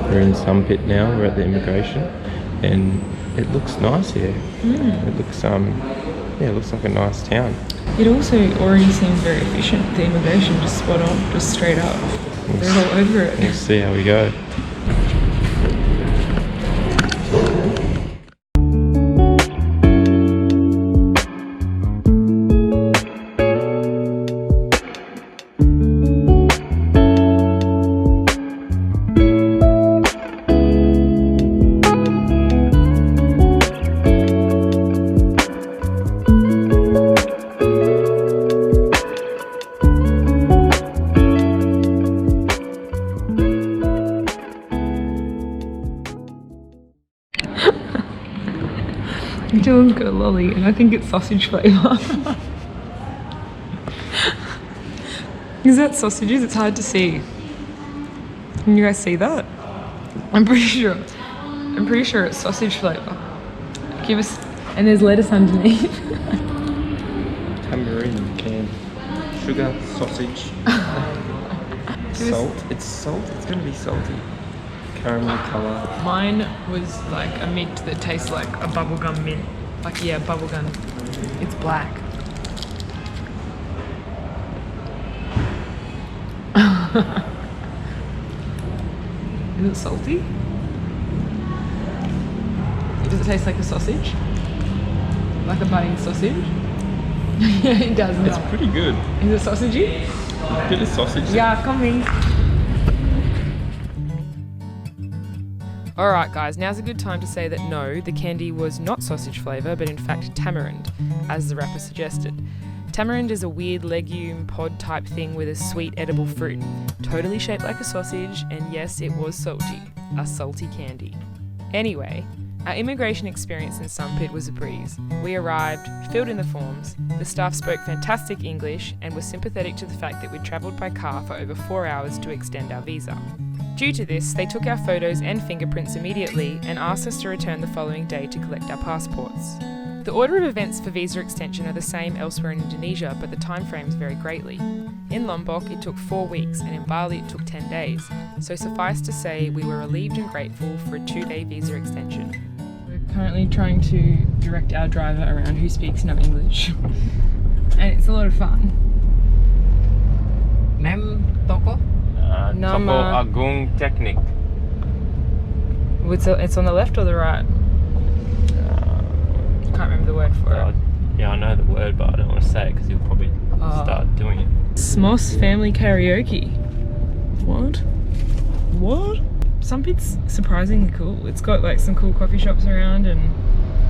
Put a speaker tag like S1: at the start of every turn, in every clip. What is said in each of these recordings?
S1: We're in Sampit now. We're at the immigration, and it looks nice here. It looks yeah, it looks like a nice town.
S2: It also already seems very efficient. The immigration just spot on, just straight up. They're all over it.
S1: We'll see how we go.
S2: Dylan's got a lolly and I think it's sausage flavour. Is that sausages? It's hard to see. Can you guys see that? I'm pretty sure it's sausage flavour. Give us, and there's lettuce underneath.
S1: Tamarind can. Sugar, sausage. Salt. It's salt. It's gonna be salty. Caramel colour.
S2: Mine was like a mint that tastes like a bubblegum mint. Like, yeah, bubblegum. It's black. Is it salty? Does it taste like a sausage? Like a budding sausage? Yeah, it does.
S1: It's pretty good.
S2: Is it sausagey?
S1: Bit of sausage.
S2: Yeah, coming. Alright guys, now's a good time to say that no, the candy was not sausage flavour, but in fact tamarind, as the rapper suggested. Tamarind is a weird legume pod type thing with a sweet edible fruit, totally shaped like a sausage, and yes, it was salty. A salty candy. Anyway, our immigration experience in Sampit was a breeze. We arrived, filled in the forms, the staff spoke fantastic English and were sympathetic to the fact that we'd travelled by car for over 4 hours to extend our visa. Due to this, they took our photos and fingerprints immediately and asked us to return the following day to collect our passports. The order of events for visa extension are the same elsewhere in Indonesia, but the timeframes vary greatly. In Lombok it took 4 weeks and in Bali it took 10 days, so suffice to say we were relieved and grateful for a 2-day visa extension. We're currently trying to direct our driver around who speaks no English, and it's a lot of fun.
S3: Name toko?
S1: Toko Agung Teknik.
S2: It's on the left or the right? Can't remember the word for it.
S1: Yeah, I know the word, but I don't want to say it because you'll probably start doing it.
S2: Smos Family Karaoke. What? Sampit's surprisingly cool. It's got like some cool coffee shops around and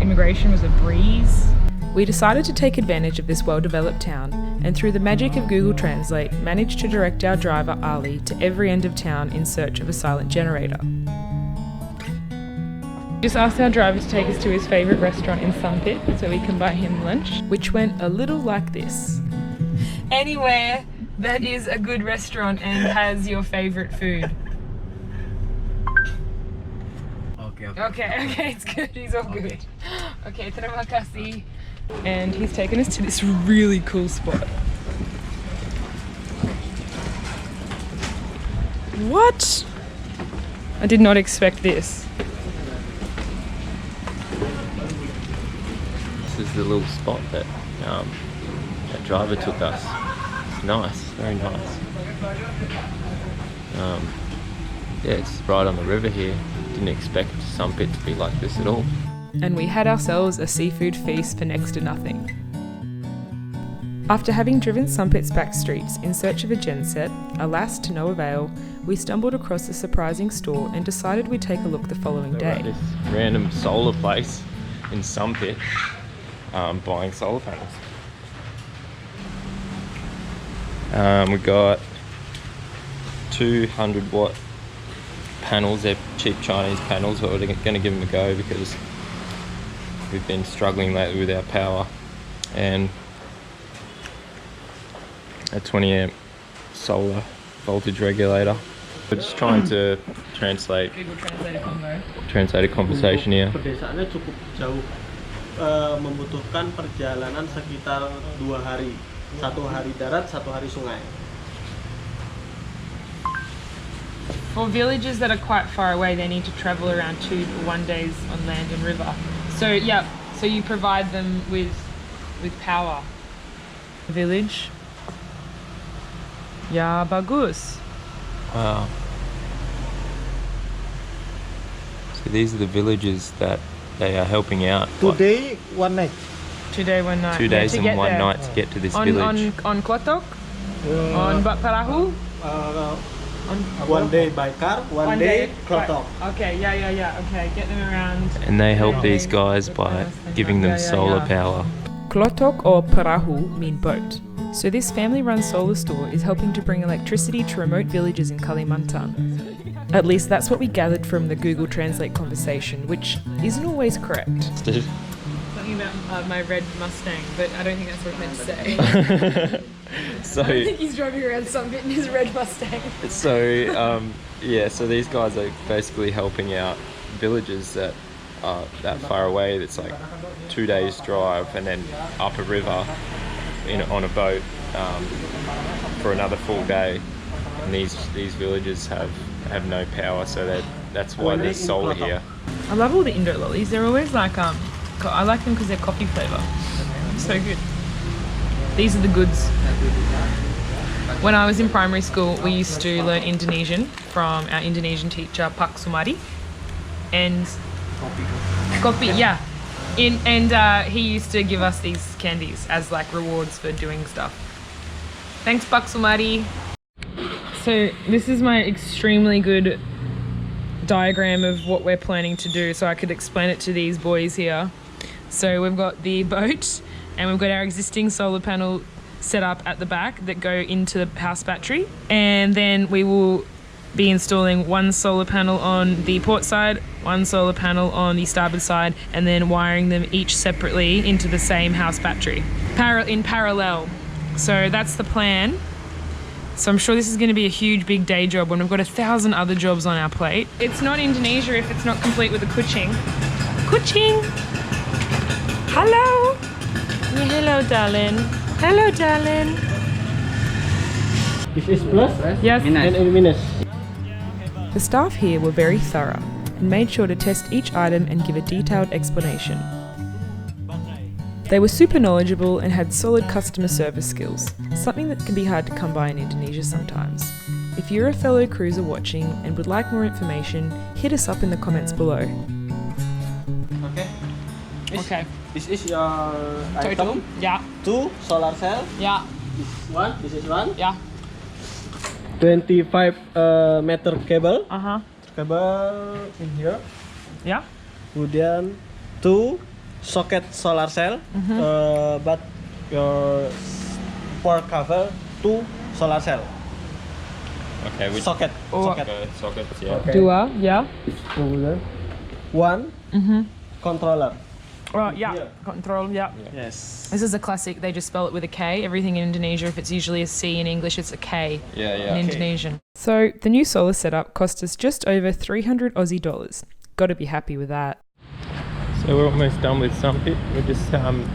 S2: immigration was a breeze. We decided to take advantage of this well-developed town and through the magic of Google Translate managed to direct our driver Ali to every end of town in search of a silent generator. Just asked our driver to take us to his favourite restaurant in Sampit so we can buy him lunch, which went a little like this. Anywhere that is a good restaurant and has your favourite food. Okay, it's good, he's all good. Okay, terima kasih. And he's taken us to this really cool spot. What? I did not expect this.
S1: This is the little spot that that driver took us. It's nice, very nice. Yeah, it's right on the river here. Didn't expect Sampit to be like this at all.
S2: And we had ourselves a seafood feast for next to nothing. After having driven Sampit's back streets in search of a genset, alas to no avail, we stumbled across a surprising store and decided we'd take a look the following day.
S1: This random solar place in Sampit, buying solar panels. We got 200 watt panels. They're cheap Chinese panels, but we're going to give them a go because we've been struggling lately with our power, and a 20 amp solar voltage regulator. We're just trying to translate a conversation here.
S4: Pedesaannya cukup jauh, membutuhkan perjalanan sekitar 2 hari, 1 hari darat, 1 hari sungai.
S2: For villages that are quite far away, they need to travel around 2 to 1 days on land and river. So yeah, so you provide them with power. Village. Ya bagus.
S1: Wow. So these are the villages that they are helping out.
S4: Today, one night.
S2: 2 day, 1 night.
S1: 2 days
S2: to
S1: and
S2: get
S1: 1
S2: there.
S1: night to get to this
S2: On
S1: village.
S2: on Klotok? On Perahu?
S4: One day by car, one day Klotok.
S2: Right. Okay, yeah. Okay, get them around.
S1: And they help these guys by giving them solar power.
S2: Klotok or Perahu mean boat. So this family-run solar store is helping to bring electricity to remote villages in Kalimantan. At least that's what we gathered from the Google Translate conversation, which isn't always correct. Talking about my red Mustang, but I don't think that's what I meant to say.
S1: So
S2: I think he's driving around Sampit in his red Mustang.
S1: So these guys are basically helping out villages that are that far away. That's like 2 days drive, and then up a river on a boat for another full day. And these villages have no power, so that's why there's solar here.
S2: I love all the Indo lollies. They're always like I like them because they're coffee flavour. So good. These are the goods. When I was in primary school, we used to learn Indonesian from our Indonesian teacher, Pak Sumadi. And kopi, yeah. He used to give us these candies as like rewards for doing stuff. Thanks, Pak Sumadi. So this is my extremely good diagram of what we're planning to do, so I could explain it to these boys here. So we've got the boat, and we've got our existing solar panel set up at the back that go into the house battery, and then we will be installing one solar panel on the port side, one solar panel on the starboard side, and then wiring them each separately into the same house battery in parallel. So that's the plan. So I'm sure this is going to be a huge big day job when we've got 1,000 other jobs on our plate. It's not Indonesia if it's not complete with a kucing. Kucing! Hello! Yeah, hello, darling. Hello, darling.
S4: This is plus
S2: Yes.
S4: and minus.
S2: The staff here were very thorough and made sure to test each item and give a detailed explanation. They were super knowledgeable and had solid customer service skills, something that can be hard to come by in Indonesia sometimes. If you're a fellow cruiser watching and would like more information, hit us up in the comments below. Okay.
S4: This is your
S2: Total?
S4: item.
S2: Yeah.
S4: 2 solar cell.
S2: Yeah.
S4: This is one.
S2: Yeah.
S4: 25 meter cable.
S2: Uh-huh.
S4: Cable in here.
S2: Yeah.
S4: Kemudian 2 socket solar cell. But your port cover 2 solar cell.
S1: Okay, which
S4: Socket.
S1: sockets, yeah.
S4: Okay.
S2: Dua, yeah.
S4: Kemudian 1 controller.
S2: Oh, yeah.
S4: Here.
S2: Control, yeah.
S4: Yes.
S2: This is a classic. They just spell it with a K. Everything in Indonesia, if it's usually a C in English, it's a K in Indonesian. So the new solar setup cost us just over 300 Aussie dollars. Got to be happy with that.
S1: So we're almost done with Sampit. We're just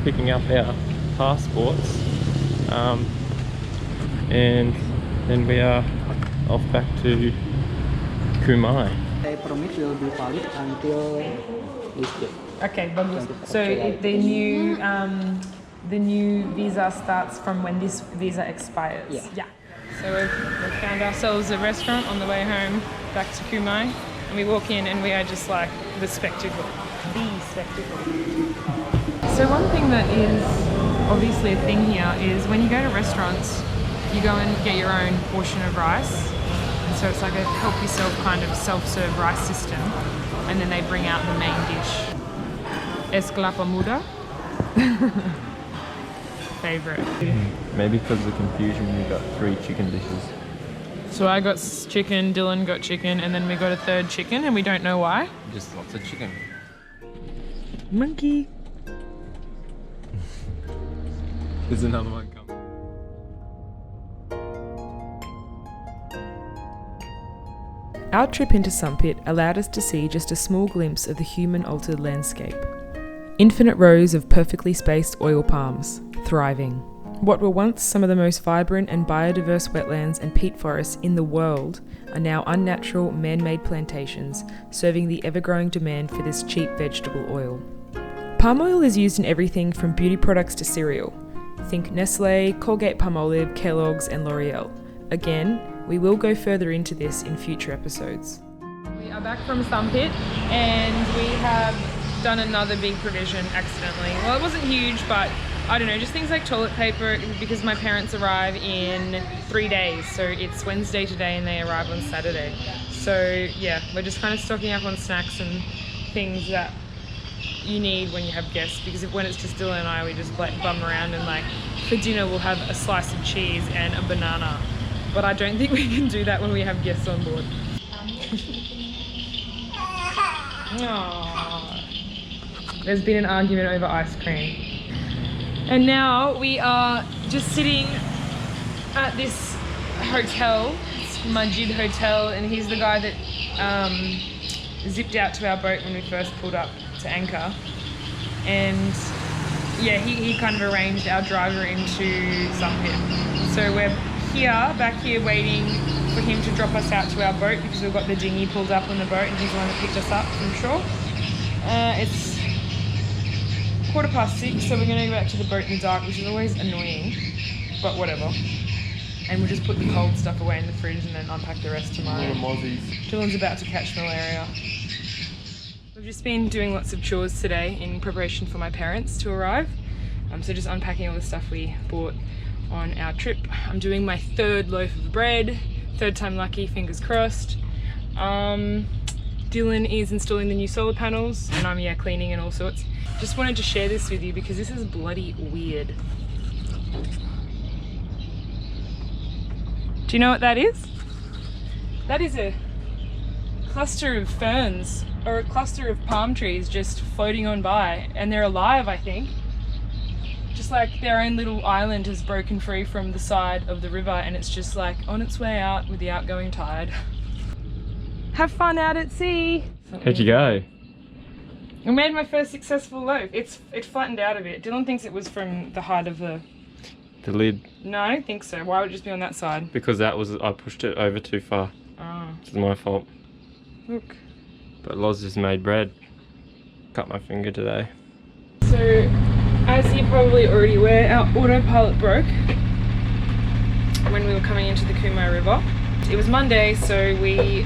S1: picking up our passports, and then we are off back to Kumai.
S3: The permit will be valid until this date.
S2: Okay, bagus. So the new visa starts from when this visa expires.
S3: Yeah.
S2: So we've found ourselves a restaurant on the way home back to Kumai, and we walk in and we are just like the spectacle. So one thing that is obviously a thing here is when you go to restaurants, you go and get your own portion of rice. And so it's like a help yourself kind of self-serve rice system, and then they bring out the main dish. Es kelapa muda. Favorite.
S1: Maybe because of the confusion, we got 3 chicken dishes.
S2: So I got chicken, Dylan got chicken, and then we got a third chicken, and we don't know why.
S1: Just lots of chicken.
S2: Monkey.
S1: There's another one coming.
S2: Our trip into Sampit allowed us to see just a small glimpse of the human-altered landscape. Infinite rows of perfectly spaced oil palms, thriving. What were once some of the most vibrant and biodiverse wetlands and peat forests in the world are now unnatural man-made plantations, serving the ever-growing demand for this cheap vegetable oil. Palm oil is used in everything from beauty products to cereal. Think Nestle, Colgate Palmolive, Kellogg's and L'Oreal. Again, we will go further into this in future episodes. We are back from Sampit and we have done another big provision accidentally. Well, it wasn't huge, but I don't know, just things like toilet paper, because my parents arrive in 3 days. So it's Wednesday today and they arrive on Saturday. So yeah, we're just kind of stocking up on snacks and things that you need when you have guests, because when it's just Dylan and I, we just like bum around and like for dinner we'll have a slice of cheese and a banana. But I don't think we can do that when we have guests on board. Aww. There's been an argument over ice cream. And now we are just sitting at this hotel, it's Majid Hotel, and he's the guy that zipped out to our boat when we first pulled up to anchor. And yeah, he kind of arranged our driver into Sampit. So we're back here waiting for him to drop us out to our boat, because we've got the dinghy pulled up on the boat and he's the one that picked us up from shore. It's 6:15, so we're going to go back to the boat in the dark, which is always annoying, but whatever. And we'll just put the cold stuff away in the fridge and then unpack the rest tomorrow. Dylan's about to catch malaria. We've just been doing lots of chores today in preparation for my parents to arrive. So just unpacking all the stuff we bought on our trip. I'm doing my 3rd loaf of bread, 3rd time lucky, fingers crossed. Dylan is installing the new solar panels and I'm cleaning and all sorts. Just wanted to share this with you because this is bloody weird. Do you know what that is? That is a cluster of ferns or a cluster of palm trees just floating on by, and they're alive, I think. Just like their own little island has broken free from the side of the river and it's just like on its way out with the outgoing tide. Have fun out at sea.
S1: How'd you go?
S2: I made my first successful loaf. It flattened out a bit. Dylan thinks it was from the height of the
S1: lid.
S2: No, I don't think so. Why would it just be on that side?
S1: Because I pushed it over too far.
S2: Oh.
S1: It's my fault.
S2: Look.
S1: But Loz just made bread. Cut my finger today.
S2: So, as you're probably already aware, our autopilot broke when we were coming into the Kumai River. It was Monday, so we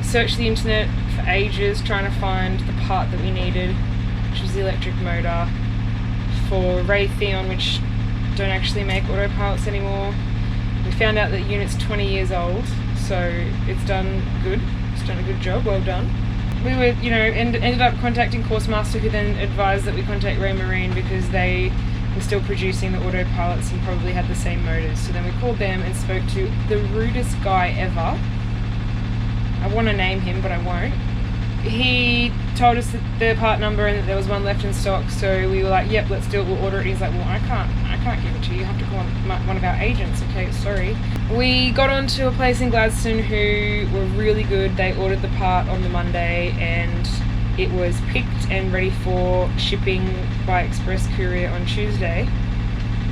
S2: searched the internet for ages trying to find the part that we needed, which was the electric motor for Raytheon, which don't actually make autopilots anymore. We found out that the unit's 20 years old, so it's done good. It's done a good job, well done. We were, ended up contacting Coursemaster, who then advised that we contact Ray Marine because they were still producing the autopilots and probably had the same motors. So then we called them and spoke to the rudest guy ever. I want to name him, but I won't. He told us the part number and that there was one left in stock, so we were like, yep, let's do it, we'll order it. He's like, well, I can't give it to you, you have to call one of our agents. Okay, sorry. We got onto a place in Gladstone who were really good. They ordered the part on the Monday and it was picked and ready for shipping by express courier on Tuesday,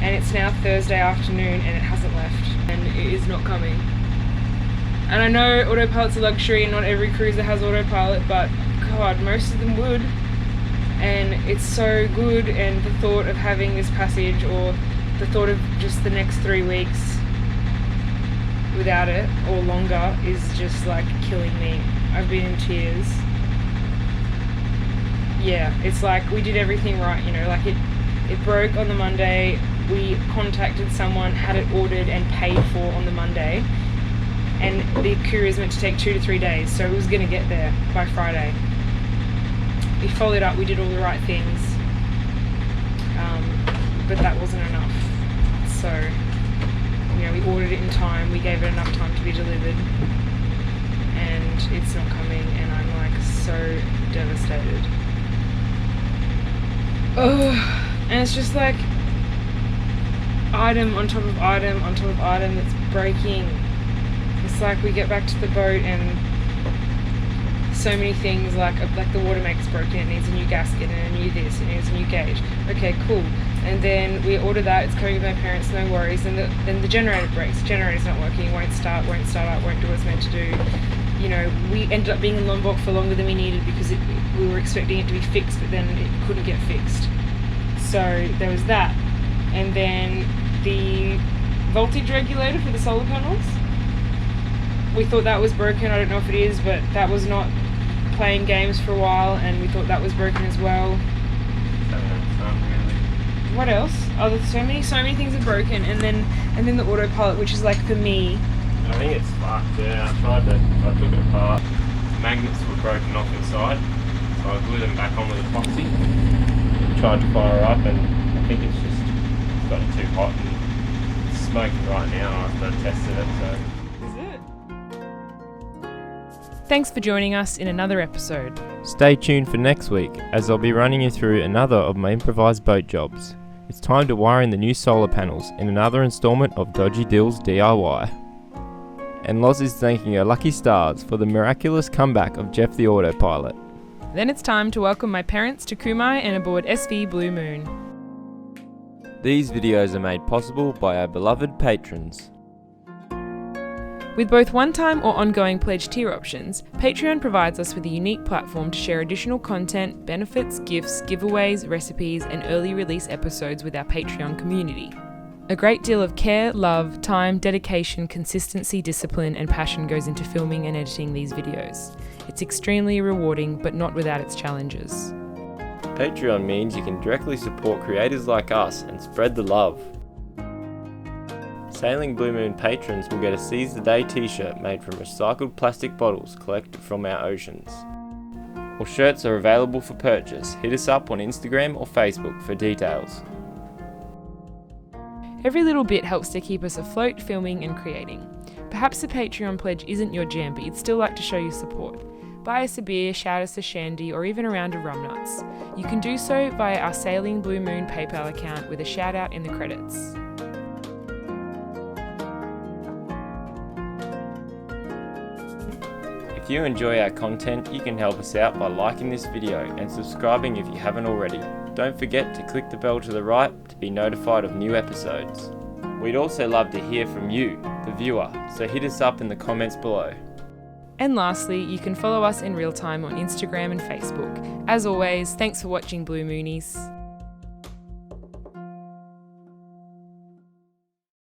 S2: and it's now Thursday afternoon and it hasn't left and it is not coming. And I know autopilot's a luxury and not every cruiser has autopilot, but God, most of them would. And it's so good, and the thought of having this passage, or the thought of just the next 3 weeks without it, or longer, is just like killing me. I've been in tears. Yeah, it's like we did everything right, like it broke on the Monday, we contacted someone, had it ordered and paid for on the Monday. And the courier is meant to take 2 to 3 days, so it was going to get there by Friday. We followed up, we did all the right things, but that wasn't enough. So, we ordered it in time, we gave it enough time to be delivered, and it's not coming, and I'm like so devastated. Oh, and it's just like item on top of item on top of item that's breaking. It's like we get back to the boat and so many things like the water maker's broken, it needs a new gasket and a new this, it needs a new gauge. Okay, cool. And then we order that, it's coming with my parents, no worries. And then the generator breaks, generator's not working, won't start up, won't do what it's meant to do. You know, we ended up being in Lombok for longer than we needed because we were expecting it to be fixed, but then it couldn't get fixed. So there was that. And then the voltage regulator for the solar panels, we thought that was broken. I don't know if it is, but that was not playing games for a while, and we thought that was broken as well. What else? Oh, there's so many things are broken, and then the Autopilot, which is like for me.
S1: I think it's fucked. Yeah, I took it apart. Magnets were broken off inside, so I glued them back on with epoxy. Tried to fire up, and I think it's just gotten too hot and it's smoking right now after I tested it. So.
S2: Thanks for joining us in another episode.
S1: Stay tuned for next week, as I'll be running you through another of my improvised boat jobs. It's time to wire in the new solar panels in another instalment of Dodgy Dill's DIY. And Loz is thanking her lucky stars for the miraculous comeback of Jeff the Autopilot.
S2: Then it's time to welcome my parents to Kumai and aboard SV Blue Moon.
S1: These videos are made possible by our beloved patrons.
S2: With both one-time or ongoing pledge tier options, Patreon provides us with a unique platform to share additional content, benefits, gifts, giveaways, recipes, and early release episodes with our Patreon community. A great deal of care, love, time, dedication, consistency, discipline, and passion goes into filming and editing these videos. It's extremely rewarding, but not without its challenges.
S1: Patreon means you can directly support creators like us and spread the love. Sailing Blue Moon patrons will get a Seize the Day t-shirt made from recycled plastic bottles collected from our oceans. All shirts are available for purchase. Hit us up on Instagram or Facebook for details.
S2: Every little bit helps to keep us afloat, filming and creating. Perhaps a Patreon pledge isn't your jam, but you'd still like to show your support. Buy us a beer, shout us a shandy, or even a round of rum nuts. You can do so via our Sailing Blue Moon PayPal account with a shout out in the credits.
S1: If you enjoy our content, you can help us out by liking this video and subscribing if you haven't already. Don't forget to click the bell to the right to be notified of new episodes. We'd also love to hear from you, the viewer, so hit us up in the comments below.
S2: And lastly, you can follow us in real time on Instagram and Facebook. As always, thanks for watching Blue Moonies.